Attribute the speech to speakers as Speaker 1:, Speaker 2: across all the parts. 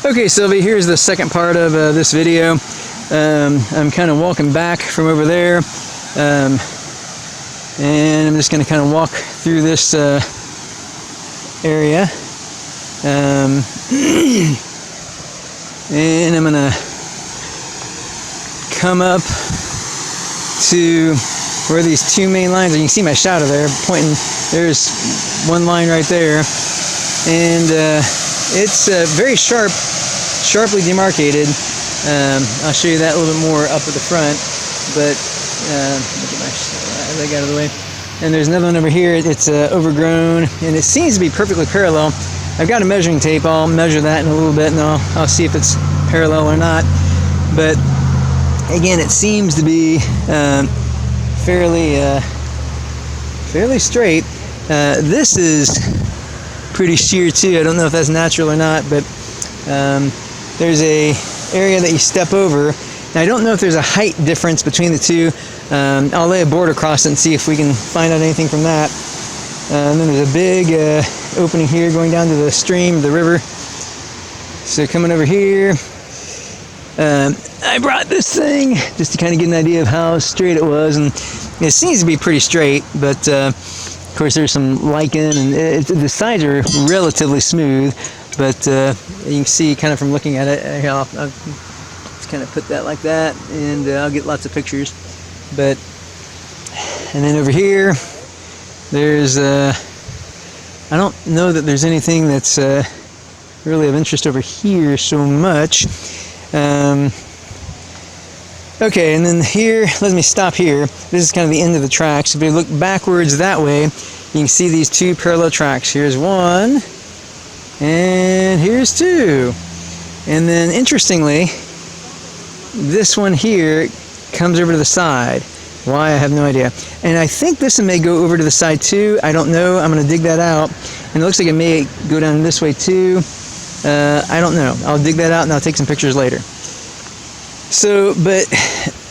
Speaker 1: Okay, Sylvie, here's the second part of this video. I'm kind of walking back from over there, and I'm just going to kind of walk through this area, and I'm going to come up to where these two main lines are. You can see my shadow there pointing. There's one line right there, and it's very sharply demarcated. I'll show you that a little bit more up at the front, but look at my leg out of the way. And there's another one over here. It's overgrown, and it seems to be perfectly parallel. I've got a measuring tape. I'll measure that in a little bit, and I'll see if it's parallel or not. But again, it seems to be fairly straight. This is pretty sheer too. I don't know if that's natural or not, but there's a area that you step over. Now, I don't know if there's a height difference between the two. I'll lay a board across it and see if we can find out anything from that. And then there's a big opening here going down to the stream, the river. So coming over here, I brought this thing just to kind of get an idea of how straight it was, and it seems to be pretty straight, but of course there's some lichen, and the sides are relatively smooth, but you can see kind of from looking at it. I'll just kind of put that like that, and I'll get lots of pictures. But and then over here there's I don't know that there's anything that's really of interest over here so much. Okay, and then here, let me stop here. This is kind of the end of the tracks. If we look backwards that way, you can see these two parallel tracks. Here's one, and here's two. And then interestingly, this one here comes over to the side. Why, I have no idea. And I think this one may go over to the side too. I don't know. I'm going to dig that out. And it looks like it may go down this way too. I don't know. I'll dig that out and I'll take some pictures later. So, but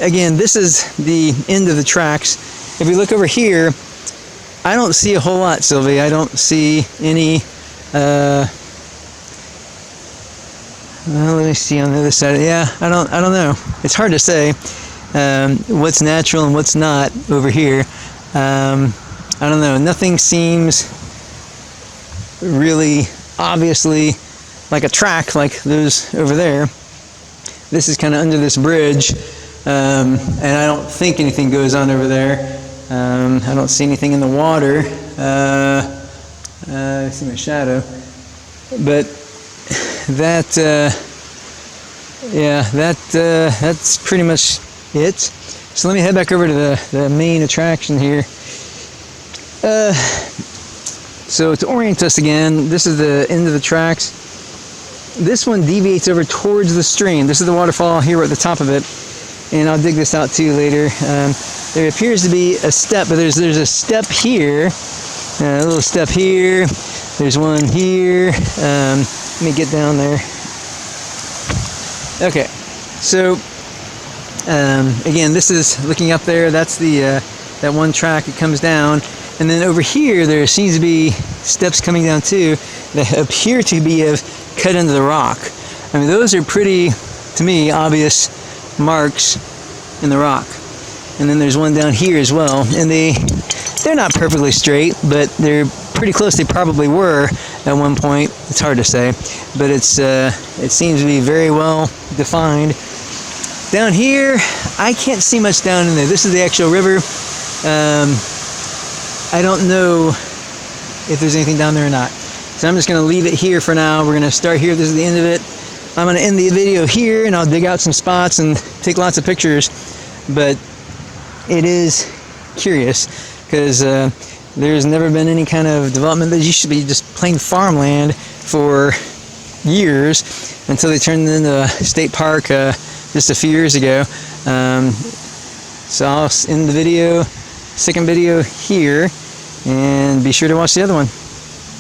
Speaker 1: again, this is the end of the tracks. If we look over here, I don't see a whole lot, Sylvie. I don't see any, well, let me see on the other side. Yeah, I don't know. It's hard to say what's natural and what's not over here. I don't know. Nothing seems really obviously like a track like those over there. This is kind of under this bridge, and I don't think anything goes on over there. I don't see anything in the water. I see my shadow, but that, yeah, that's pretty much it. So let me head back over to the main attraction here. So to orient us again, this is the end of the tracks. This one deviates over towards the stream. This is the waterfall here at the top of it, and I'll dig this out too later. There appears to be a step, but there's a step here, a little step here. There's one here. Let me get down there. Okay, so again, this is looking up there. That's the that one track that comes down, and then over here there seems to be steps coming down too that appear to be cut into the rock. I mean, those are pretty, to me, obvious marks in the rock. And then there's one down here as well, and they're not perfectly straight, but they're pretty close. They probably were at one point. It's hard to say, but it seems to be very well defined. Down here, I can't see much down in there. This is the actual river. I don't know if there's anything down there or not. So I'm just going to leave it here for now. We're going to start here. This is the end of it. I'm going to end the video here, and I'll dig out some spots and take lots of pictures. But it is curious because there's never been any kind of development. That used to be just plain farmland for years until they turned it into a state park just a few years ago. So I'll end the video, second video here, and be sure to watch the other one.